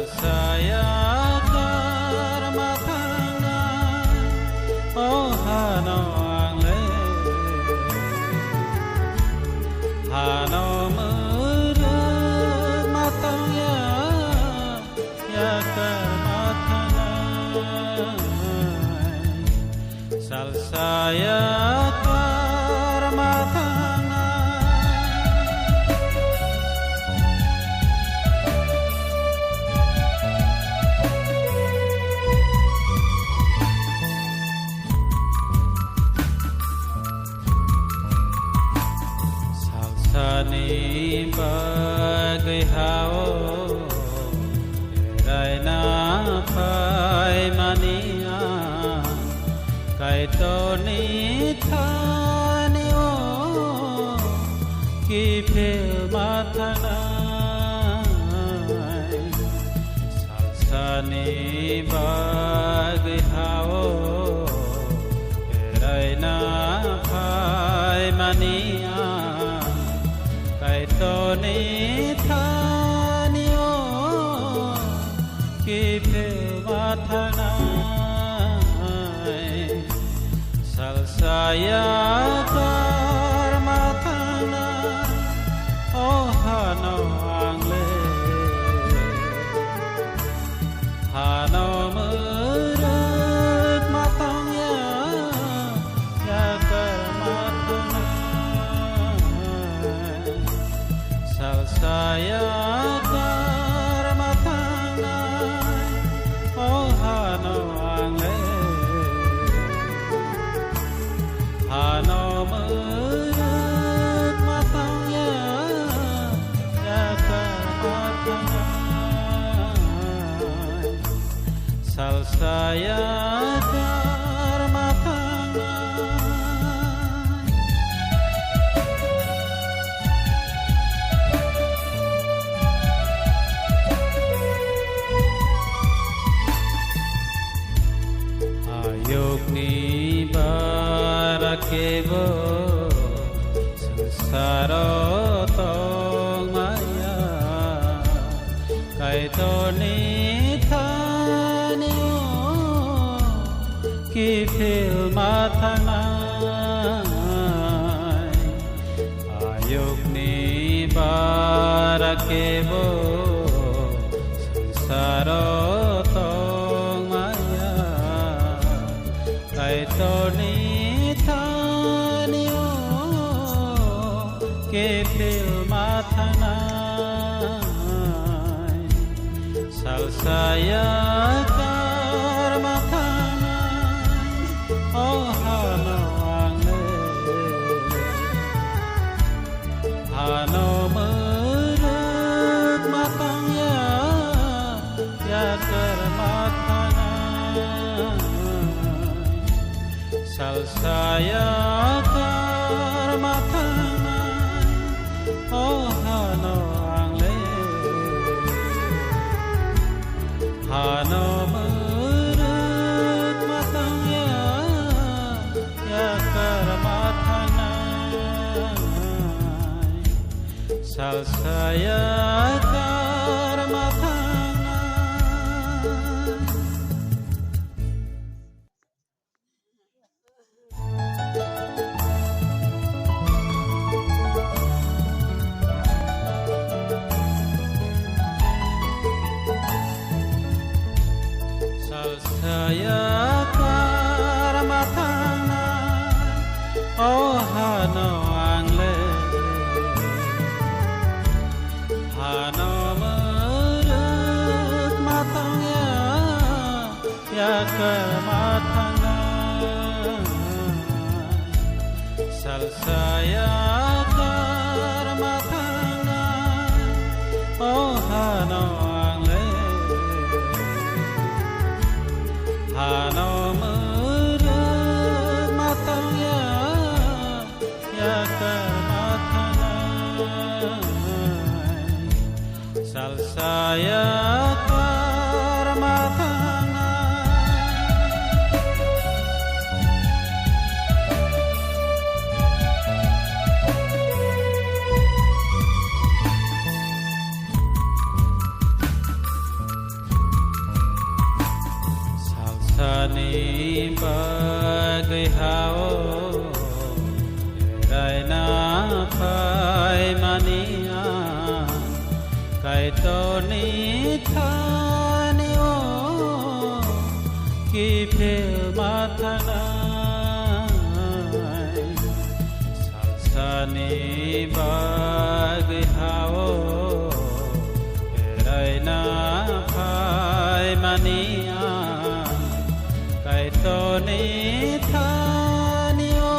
salsaya karmatangan oh hano angle hano murut matang ya karmatangan salsaya ni bagai hao rai na phai mania kai to ni tha ni o ki phil ma thana salsa ni bagai hao rai na phai mania Toni thanio kipe mathanai salsaya karmathana oh hano angle hano murut matang ya karmathana salsaya karmatangan oh hano angle hano murut matangnya ya karmatangan salsaya Yogni barakebo sansaro tong maya kaito ni thanio ki phil mathanai ayogni barakebo sansaro Toni thanio ke phil mathanai salsaya karmatanai oh hano angle hano murut matang ya karmatanai salsaya karmatangan oh hano angle hano murut matangnya ya karmatangan salsaya salsaya karmatangan oh hano angle hano murut matangnya ya karmatangan salsaya karmatangan oh hano hano murut matangnya ya karmatanai salsaya karmatanai kaito ni thani o ki phil mathanai salsani bagi hao eraina phai mania kaito ni thani o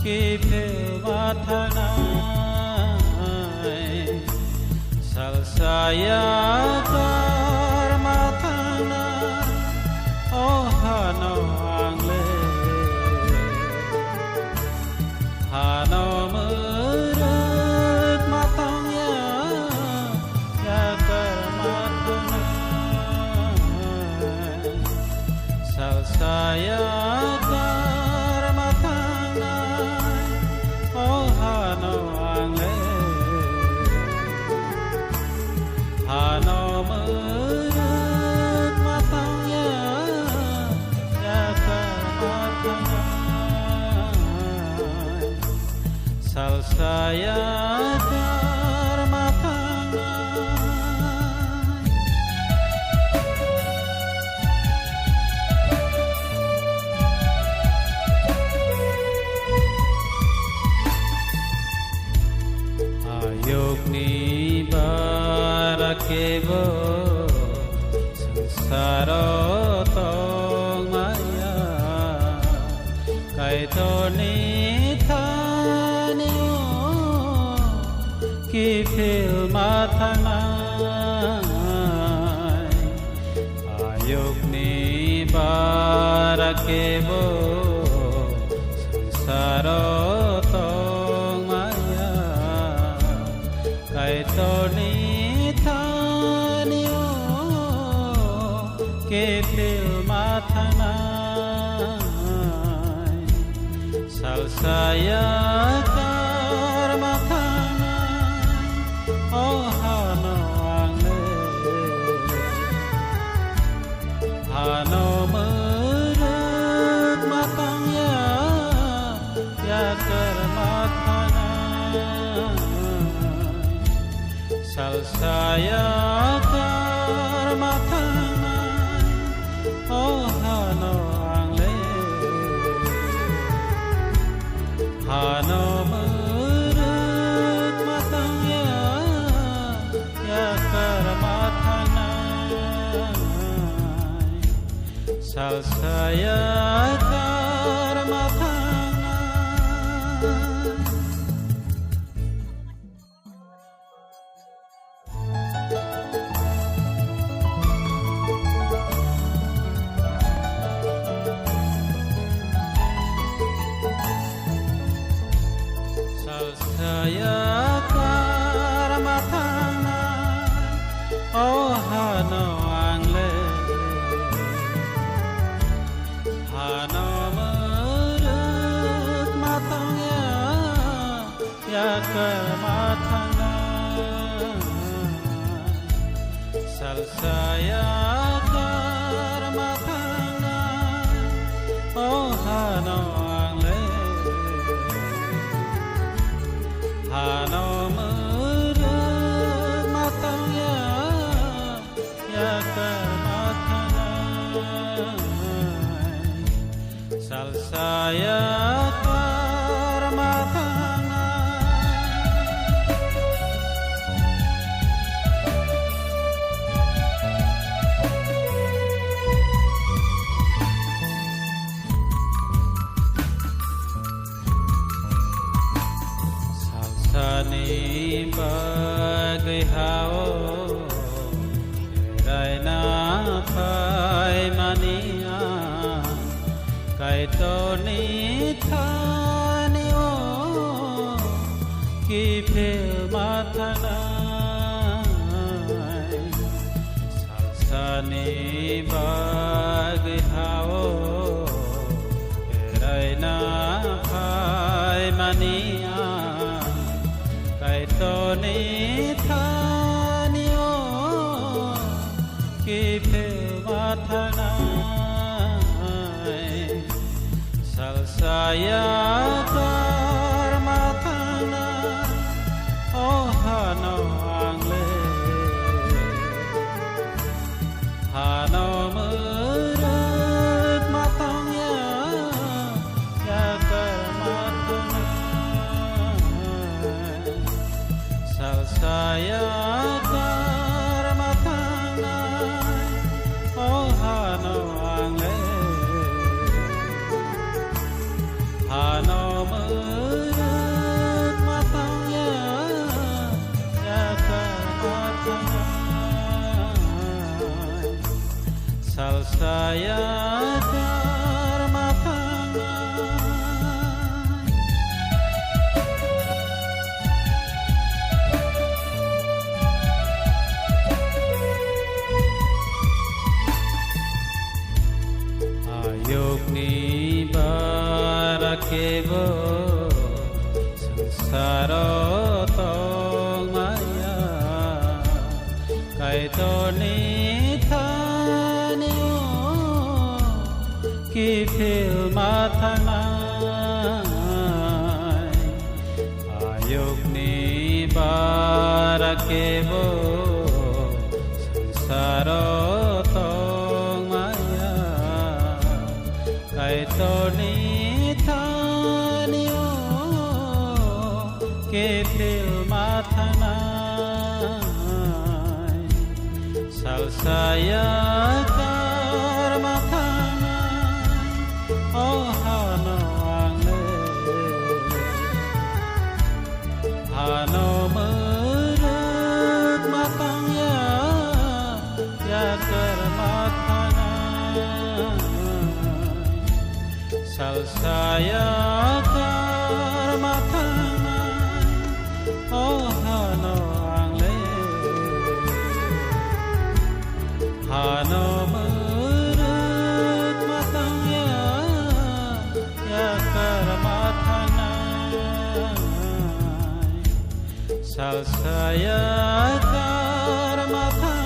ki phil mathanai salsaya karma thana oh hano angle hano murut matang ya karma thana salsaya karma thana oh hano angle hano murut matangnya ya kematangan salsaya karmatangan ayok ni barakebo sansaro tong maya kaito ni thani o ki phil mathanai ayok ni barakebo sansaro tong maya kaito ni thani o ke phil mathanai salsaya karma thanai oh hano angle hano murut matangnya ya karma thanai salsaya karma thanai oh hano angle hano murut matangnya ya karma thanai salsaya karma thanai salsaya karma thanai oh hano angle hano murut matangnya ya karma thanai salsaya karma thanai oh hano angle hano murut matangnya ya karma thanai salsaya karma salsani bagai hao eraina phai mania kaito ni thani o ki phil mathanai salsani bagai hao eraina phai mania kaito ni thani o ki phil mathanai salsaya karma thanai oh hano salsaya karma thangnai oh hano angle hano murut matangnya ya karma thangnai salsaya karma thangnai Yogni barakebo sansaro tong maya kaito ni thanio ki phil mathanai ayogni barakebo sansaro kaito ni thanio ke phil mathanai salsaya karma thanai oh hano angle hano murut matangnya ya karma salsaya karma thanai oh hano angle hano murut matangnya ya karma thanai salsaya karma thanai